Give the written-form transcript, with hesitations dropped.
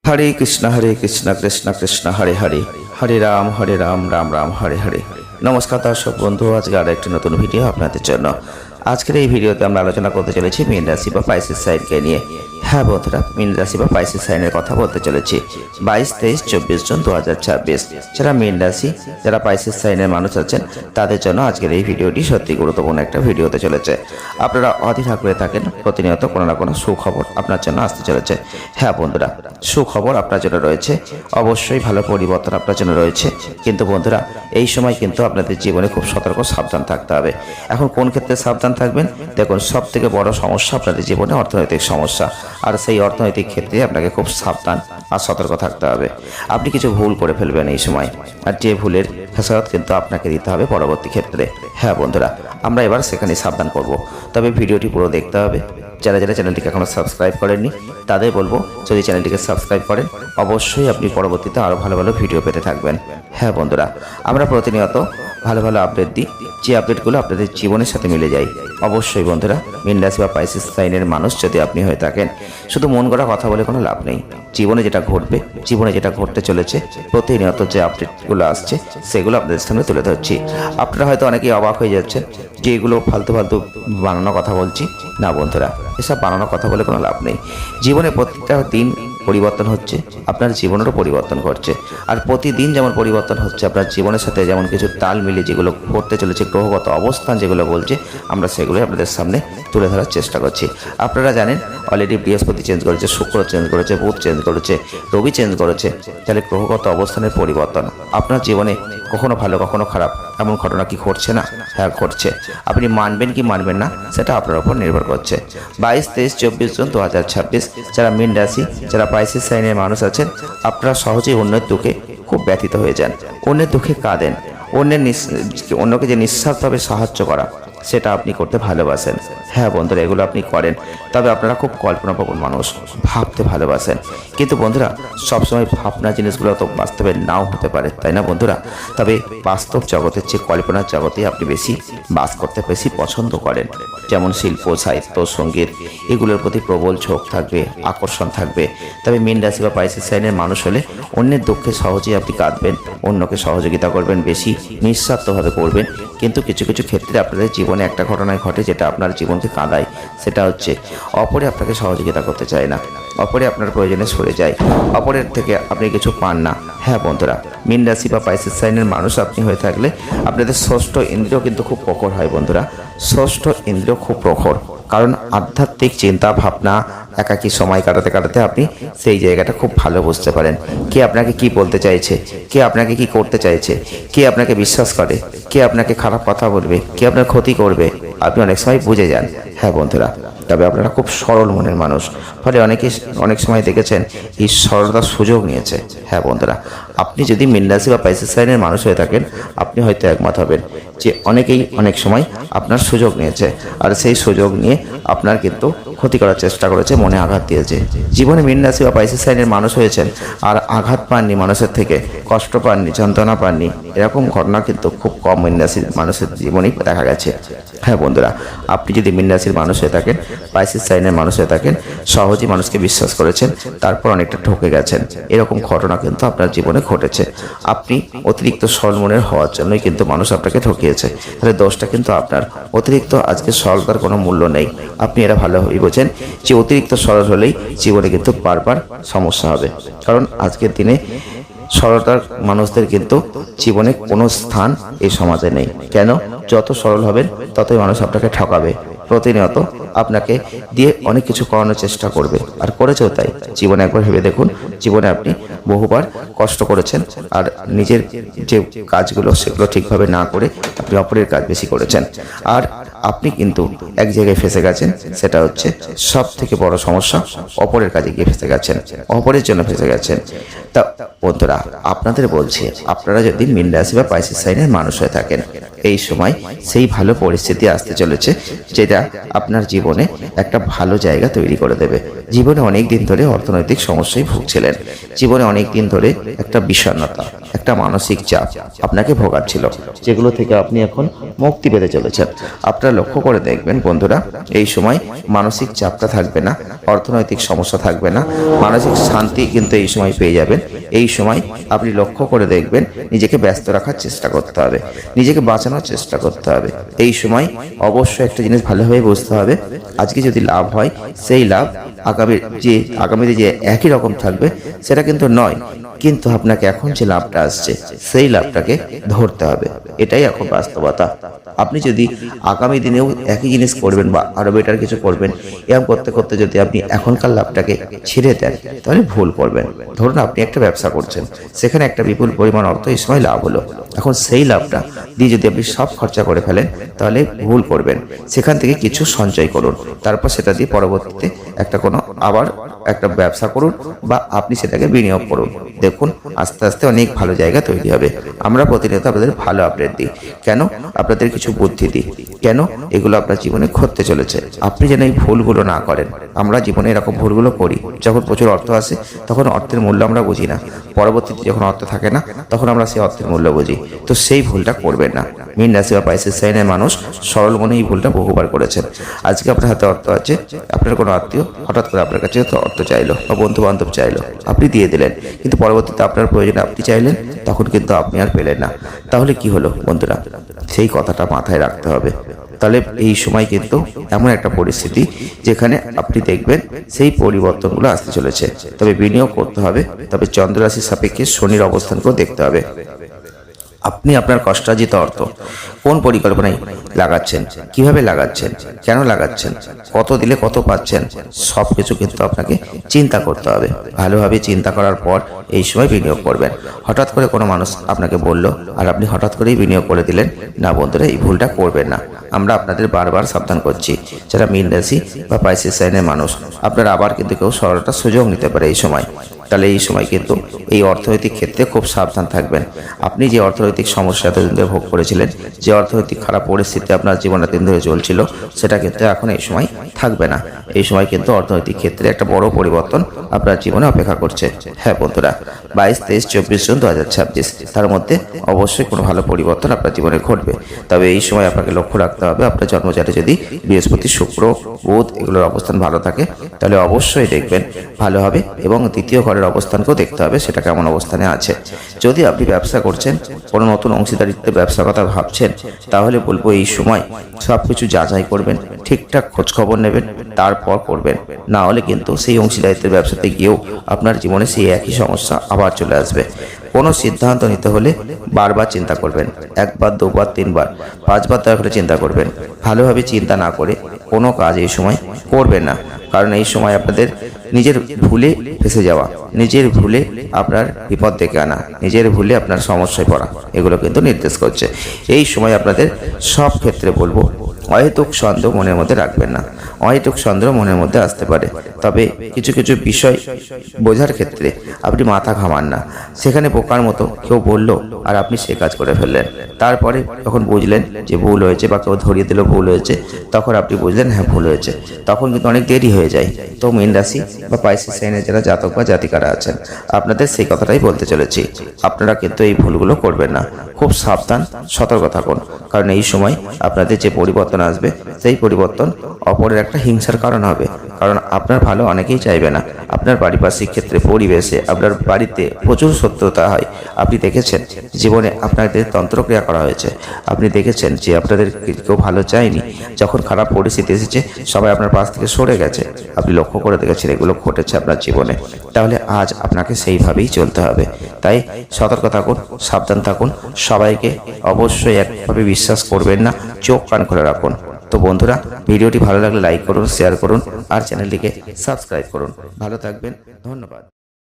হরে কৃষ্ণ কৃষ্ণ কৃষ্ণ হরে হরে, হরে রাম রাম রাম হরে হরে। নমস্কার দর্শক বন্ধু, আজকে আরো একটি নতুন ভিডিও আপনাদের জন্য। আজকের এই ভিডিওতে আমরা আলোচনা করতে চলেছি মীন রাশি বা পাইসিস সাইনকে নিয়ে। হ্যাঁ বন্ধুরা, মীন রাশি বা পাইসিস সাইনের কথা বলতে চলেছি 22, 23, 24 জুন 2026। যারা মীন রাশি, যারা পাইসিস সাইনের মানুষ আছেন, তাদের জন্য আজকের এই ভিডিওটি সত্যি গুরুত্বপূর্ণ একটা ভিডিও হতে চলেছে। আপনারা অধীর আগ্রহে থাকেন, প্রতিনিয়ত কোনো না কোনো সুখবর আপনার জন্য আসতে চলেছে। হ্যাঁ বন্ধুরা, সুখবর আপনার জন্য রয়েছে, অবশ্যই ভালো পরিবর্তন আপনার জন্য রয়েছে। কিন্তু বন্ধুরা, এই সময় কিন্তু আপনাদের জীবনে খুব সতর্ক সাবধান থাকতে হবে। এখন কোন ক্ষেত্রে সাবধান থাকবেন? দেখুন, সব থেকে বড় সমস্যা আপনাদের জীবনে অর্থনৈতিক সমস্যা, আর সেই অর্থনৈতিক ক্ষেত্রে আপনাকে খুব সাবধান আর সতর্ক থাকতে হবে। আপনি কিছু ভুল করে ফেলবেন এই সময়, আর যে ভুলের খেসারত কিন্তু আপনাকে দিতে হবে পরবর্তী ক্ষেত্রে। হ্যাঁ বন্ধুরা, আমরা এবার সেখানে সাবধান করব, তবে ভিডিওটি পুরো দেখতে হবে। যারা যারা চ্যানেলটিকে এখনো সাবস্ক্রাইব করেননি, তাদের বলবো যদি চ্যানেলটিকে সাবস্ক্রাইব করেন, অবশ্যই আপনি পরবর্তীতে আরও ভালো ভালো ভিডিও পেতে থাকবেন। হ্যাঁ বন্ধুরা, আমরা প্রতিনিয়ত ভালো ভালো আপডেট দিই, যে আপডেটগুলো আপনাদের জীবনের সাথে মিলে যায়। অবশ্যই বন্ধুরা, মীন রাশি বা পাইসিস সাইনের মানুষ যদি আপনি হয়ে থাকেন, শুধু মন গড়া কথা বলে কোনো লাভ নেই। জীবনে যেটা ঘটবে, জীবনে যেটা ঘটতে চলেছে, প্রতিনিয়ত যে আপডেটগুলো আসছে সেগুলো আপনাদের সামনে তুলে ধরছি। আপনারা হয়তো অনেকেই অবাক হয়ে যাচ্ছেন যে এগুলো ফালতু ফালতু বানানো কথা বলছি। না বন্ধুরা, এসব বানানো কথা বলে কোনো লাভ নেই। জীবনে প্রত্যেকটা দিন পরিবর্তন হচ্ছে, আপনার জীবনেরও পরিবর্তন ঘটছে। আর প্রতিদিন যেমন পরিবর্তন হচ্ছে, আপনার জীবনের সাথে যেমন কিছু তাল মিলিয়ে যেগুলো ঘটতে চলেছে, গ্রহগত অবস্থান যেগুলো বলছে, আমরা সেগুলোই আপনাদের সামনে তুলে ধরার চেষ্টা করছি। আপনারা জানেন অলরেডি বৃহস্পতি চেঞ্জ করেছে, শুক্র চেঞ্জ করেছে, বুধ চেঞ্জ করেছে, রবি চেঞ্জ করেছে। তাহলে গ্রহগত অবস্থানের পরিবর্তন আপনার জীবনে কখনো ভালো কখনো খারাপ এমন ঘটনা কি ঘটছে না? হ্যাঁ ঘটছে। আপনি মানবেন কি মানবেন না, সেটা আপনার উপর নির্ভর করছে। 22, 23, 24 জুন 2026। যারা মীন রাশি, যারা পাইসিস সাইনের মানুষ আছেন, আপনারা সহজেই অন্যের দুঃখে খুব ব্যথিত হয়ে যান, অন্যের দুঃখে কাঁদেন। অন্যকে যে নিঃস্বার্থভাবে সাহায্য করা, সেটা আপনি করতে ভালোবাসেন। হ্যাঁ বন্ধুরা, এগুলো আপনি করেন, তবে আপনারা খুব কল্পনাপ্রবণ মানুষ, ভাবতে ভালোবাসেন। কিন্তু বন্ধুরা, সবসময় ভাবনা জিনিসগুলো তো বাস্তবে নাও হতে পারে, তাই না বন্ধুরা? তবে বাস্তব জগতের চেয়ে কল্পনার জগতে আপনি বেশি বাস করতে বেশি পছন্দ করেন। যেমন শিল্প, সাহিত্য, সঙ্গীত, এগুলোর প্রতি প্রবল ঝোঁক থাকবে, আকর্ষণ থাকবে। তবে মীন রাশি বা পাইসিস সাইনের মানুষ হলে অন্যের দুঃখে সহজেই আপনি কাঁদবেন, অন্যকে সহযোগিতা করবেন, বেশি নিঃস্বার্থভাবে করবেন। কিন্তু কিছু কিছু ক্ষেত্রে আপনাদের জীবনে একটা ঘটনায় ঘটে যেটা আপনার জীবনকে কাঁদায়। সেটা হচ্ছে অপরে আপনাকে সহযোগিতা করতে চায় না, অপরে আপনার প্রয়োজনে সরে যায়, অপরের থেকে আপনি কিছু পান না। হ্যাঁ বন্ধুরা, মীন রাশি বা পাইসিস সাইনের মানুষ আপনি হয়ে থাকলে আপনাদের ষষ্ঠ ইন্দ্রিয় কিন্তু খুব প্রখর হয় বন্ধুরা। ষষ্ঠ ইন্দ্রিয় খুব প্রখর, কারণ আধ্যাত্মিক চিন্তা ভাবনা একাকী সময় কাটাতে কাটাতে আপনি সেই জায়গাটা খুব ভালো বুঝতে পারেন। কে আপনাকে কি বলতে চাইছে, কে আপনাকে কি করতে চাইছে, কে আপনাকে বিশ্বাস করে, কে আপনাকে খারাপ কথা বলবে, কে আপনার ক্ষতি করবে, আপনি অনেক সময় বুঝে যান। হ্যাঁ বন্ধুরা, তবে আপনারা খুব সরল মনের মানুষ, ফলে অনেক সময় দেখেছেন এই সরলতার সুযোগ নিয়েছে। হ্যাঁ বন্ধুরা, আপনি যদি মীন রাশি বা পাইসিস সাইনের মানুষ হয়ে থাকেন, আপনি হয়তো একমত হবেন যে অনেকেই অনেক সময় আপনার সুযোগ নিয়েছে, আর সেই সুযোগ নিয়ে আপনার কিন্তু ক্ষতি করার চেষ্টা করেছে, মনে আঘাত দিয়েছে। জীবনে মীন রাশি বা পাইসিস সাইনের মানুষ হয়েছেন আর আঘাত পাননি, মানুষের থেকে কষ্ট পাননি, যন্ত্রণা পাননি, এরকম ঘটনা কিন্তু খুব কম মীন রাশির মানুষের জীবনেই দেখা গেছে। হ্যাঁ বন্ধুরা, আপনি যদি মীন রাশির মানুষ হয়ে থাকেন, পাইসিস সাইনের মানুষ হয়ে থাকেন, সহজেই মানুষকে বিশ্বাস করেছেন, তারপর অনেকটা ঠকে গেছেন, এরকম ঘটনা কিন্তু আপনার জীবনে ঘটেছে। আপনি অতিরিক্ত সরল মনের হওয়ার জন্যই কিন্তু মানুষ আপনাকে ঠকিয়েছে। তাহলে দোষটা কিন্তু আপনার। অতিরিক্ত আজকে সরলতার কোনো মূল্য নেই, আপনি এরা ভালোভাবেই বোঝেন যে অতিরিক্ত সরল হলেই জীবনে কিন্তু বারবার সমস্যা হবে। কারণ আজকের দিনে সরলতার মানুষদের কিন্তু জীবনে কোনো স্থান এই সমাজে নেই। কেন? যত সরল হবেন ততই মানুষ আপনাকে ঠকাবে, প্রতিনিয়ত আপনাকে দিয়ে অনেক কিছু করানোর চেষ্টা করবে, আর করেছেও তাই। জীবনে একবার ভেবে দেখুন, জীবনে আপনি বহুবার কষ্ট করেছেন, আর নিজের যে কাজগুলো সেগুলো ঠিকভাবে না করে আপনি অপরের কাজ বেশি করেছেন, আর আপনি কিন্তু এক জায়গায় ফেসে গেছেন। সেটা হচ্ছে সব থেকে বড় সমস্যা, অপরের কাজে গিয়ে ফেসে গেছেন, অপরের জন্য ফেসে গেছেন। তা বন্ধুরা, আপনাদের বলছি, আপনারা যদি মীন রাশি বা পাইসিস সাইনের মানুষ হয়ে থাকেন, এই সময় সেই ভালো পরিস্থিতি আসতে চলেছে যেটা আপনার জীবনে একটা ভালো জায়গা তৈরি করে দেবে। জীবনে অনেক দিন ধরে অর্থনৈতিক সমস্যায় ভুগছিলেন, জীবনে অনেক দিন ধরে একটা বিষণ্ণতা, একটা মানসিক চাপ আপনাকে ভোগাচ্ছিল, যেগুলো থেকে আপনি এখন মুক্তি পেতে চলেছেন। আপনারা লক্ষ্য করে দেখবেন বন্ধুরা, এই সময় মানসিক চাপটা থাকবে না, অর্থনৈতিক সমস্যা থাকবে না, মানসিক শান্তি কিন্তু এই সময় পেয়ে যাবেন। এই সময় আপনি লক্ষ্য করে দেখবেন নিজেকে ব্যস্ত রাখার চেষ্টা করতে হবে, নিজেকে বাঁচানোর চেষ্টা করতে হবে। এই সময় অবশ্যই একটা জিনিস ভালোভাবে বুঝতে হবে, আজকে যদি লাভ হয় সেই লাভ আগামীতে যে একই রকম থাকবে সেটা কিন্তু নয়, কিন্তু আপনাকে এখন যে লাভটা আসছে সেই লাভটাকে ধরতে হবে, এটাই এখন বাস্তবতা। আপনি যদি আগামী দিনেও একই জিনিস করবেন বা আরো বেটার কিছু করবেন, এরকম করতে করতে যদি আপনি এখনকার লাভটাকে ছেড়ে দেন তাহলে ভুল করবেন। ধরুন আপনি একটা ব্যবসা করছেন, সেখানে একটা বিপুল পরিমাণ অর্থ এই সময় লাভ হলো, এখন সেই লাভটা দিয়ে যদি আপনি সব খরচা করে ফেলেন তাহলে ভুল করবেন। সেখান থেকে কিছু সঞ্চয় করুন, তারপর সেটা দিয়ে পরবর্তীতে আবার একটা ব্যবসা করুন বা আপনি সেটাকে বিনিয়োগ করুন। দেখুন আস্তে আস্তে অনেক ভালো জায়গা তৈরি হবে। আমরা প্রতিনিয়ত আপনাদের ভালো আপডেট দিই, কেন আপনাদের কিছু বুদ্ধি দিই, কেন এগুলো আপনার জীবনে ঘটতে চলেছে, আপনি যেন এই ভুলগুলো না করেন। আমরা জীবনে এরকম ভুলগুলো করি, যখন প্রচুর অর্থ আসে তখন অর্থের মূল্য আমরা বুঝি না, পরবর্তীতে যখন অর্থ থাকে না তখন আমরা সেই অর্থের মূল্য বুঝি। তো সেই ভুলটা করবেন না। মীন রাশি বা পাইসেস সাইনের মানুষ সরল মনে এই ভুলটা বহুবার করেছেন। আজকে আপনার হাতে অর্থ আছে, আপনার কোনো আত্মীয় হঠাৎ করে আপনার কাছে অর্থ চাইলো বা বন্ধু বান্ধব চাইলো, আপনি দিয়ে দিলেন, কিন্তু পরবর্তীতে আপনার প্রয়োজনে আপনি চাইলেন, তখন কিন্তু আপনি আর পেলেন না। তাহলে কি হলো বন্ধুরা, সেই কথাটা মাথায় রাখতে হবে। তাহলে এই সময় কিন্তু এমন একটা পরিস্থিতি যেখানে আপনি দেখবেন সেই পরিবর্তনগুলো আসতে চলেছে। তবে বিনিয়োগ করতে হবে, তবে চন্দ্ররাশির সাপেক্ষে শনির অবস্থানকেও দেখতে হবে। আপনি আপনার কষ্টার্জিত অর্থ কোন পরিকল্পনায় লাগাচ্ছেন, কিভাবে লাগাচ্ছেন, কেন লাগাচ্ছেন, কত দিলে কত পাচ্ছেন, সব কিছু কিন্তু আপনাকে চিন্তা করতে হবে। ভালোভাবে চিন্তা করার পর এই সময় বিনিয়োগ করবেন। হঠাৎ করে কোনো মানুষ আপনাকে বলল আর আপনি হঠাৎ করেই বিনিয়োগ করে দিলেন না, বন্ধুরা এই ভুলটা করবেন না। আমরা আপনাদের বারবার সাবধান করছি, যারা মীন রাশি বা পাইসেস সাইনের মানুষ, আপনারা আবার কিন্তু কেউ সরলটা সুযোগ নিতে পারে এই সময়। তাহলে এই সময় কিন্তু এই অর্থনৈতিক ক্ষেত্রে খুব সাবধান থাকবেন। আপনি যে অর্থনৈতিক সমস্যা এতদিন ধরে ভোগ করেছিলেন, যে অর্থনৈতিক খারাপ পরিস্থিতি আপনার জীবনে এতদিন ধরে চলছিল, সেটা কিন্তু এখন এই সময় থাকবে না। এই সময় কিন্তু অর্থনৈতিক ক্ষেত্রে একটা বড় পরিবর্তন আপনার জীবনে অপেক্ষা করছে। হ্যাঁ বন্ধুরা, 22, 23, 24 জুন 2026 তার মধ্যে অবশ্যই কোনো ভালো পরিবর্তন আপনার জীবনে ঘটবে। তবে এই সময় আপনাকে লক্ষ্য রাখতে হবে, আপনার জন্মচাটে যদি বৃহস্পতি, শুক্র, বুধ এগুলোর অবস্থান ভালো থাকে তাহলে অবশ্যই দেখবেন ভালো হবে, এবং দ্বিতীয় ঘরের অবস্থানকেও দেখতে হবে সেটা কেমন অবস্থানে আছে। যদি আপনি ব্যবসা করছেন, কোনো নতুন অংশীদারিত্বে ব্যবসার কথা ভাবছেন, তাহলে বলবো এই সময় সব কিছু যাচাই করবেন, ঠিকঠাক খোঁজখবর নেবেন, তারপর করবেন। না হলে কিন্তু সেই অংশীদারিত্বের ব্যবসাতে গিয়েও আপনার জীবনে সেই একই সমস্যা আবার চলে আসবে। কোনো সিদ্ধান্ত নিতে হলে বারবার চিন্তা করবেন, একবার, দুবার, তিনবার, পাঁচবার দয়া করে চিন্তা করবেন। ভালোভাবে চিন্তা না করে কোনো কাজ এই সময় করবেন না, কারণ এই সময় আপনাদের নিজের ভুলে ফেসে যাওয়া, নিজের ভুলে আপনার বিপদ ডেকে আনা, নিজের ভুলে আপনার সমস্যায় পড়া, এগুলো কিন্তু নির্দেশ করছে। এই সময় আপনাদের সব ক্ষেত্রে বলবো অহেতুক সন্দেহ মনের মধ্যে রাখবেন না। অহেতুক সন্দেহ মনের মধ্যে আসতে পারে, তবে কিছু কিছু বিষয় বোঝার ক্ষেত্রে আপনি মাথা ঘামান না। সেখানে বোকার মতো কেউ বললো আর আপনি সে কাজ করে ফেললেন, তারপরে যখন বুঝলেন যে ভুল হয়েছে বা কেউ ধরিয়ে দিল ভুল হয়েছে, তখন আপনি বুঝলেন হ্যাঁ ভুল হয়েছে, তখন কিন্তু অনেক দেরি হয়ে যায়। তো মীন রাশি বা পাইসেস সাইনের যারা জাতক বা জাতিকারা আছেন, আপনাদের সেই কথাটাই বলতে চলেছি, আপনারা কিন্তু এই ভুলগুলো করবেন না। খুব সাবধান, সতর্ক থাকুন, কারণ এই সময় আপনাদের যে পরিবর্তন আসবে সেই পরিবর্তন অপরের একটা হিংসার কারণ হবে। কারণ আপনার ভালো অনেকেই চাইবে না। আপনার পারিপার্শ্বিক ক্ষেত্রে, পরিবেশে, আপনার বাড়িতে প্রচুর শত্রুতা হয়। আপনি দেখেছেন জীবনে আপনাদের তন্ত্রক্রিয়া করা হয়েছে, আপনি দেখেছেন যে আপনাদের কেউ ভালো চায়নি, যখন খারাপ পরিস্থিতি এসেছে সবাই আপনার পাশ থেকে সরে গেছে, আপনি লক্ষ্য করে দেখেছেন এগুলো ঘটেছে আপনার জীবনে। তাহলে আজ আপনাকে সেইভাবেই চলতে হবে। তাই সতর্ক থাকুন, সাবধান থাকুন, সবাইকে অবশ্যই একভাবে বিশ্বাস করবেন না, চোখ কান খুলে রাখুন। তো বন্ধুরা, ভিডিওটি ভালো লাগলে লাইক করুন, শেয়ার করুন আর চ্যানেলটিকে সাবস্ক্রাইব করুন। ভালো থাকবেন, ধন্যবাদ।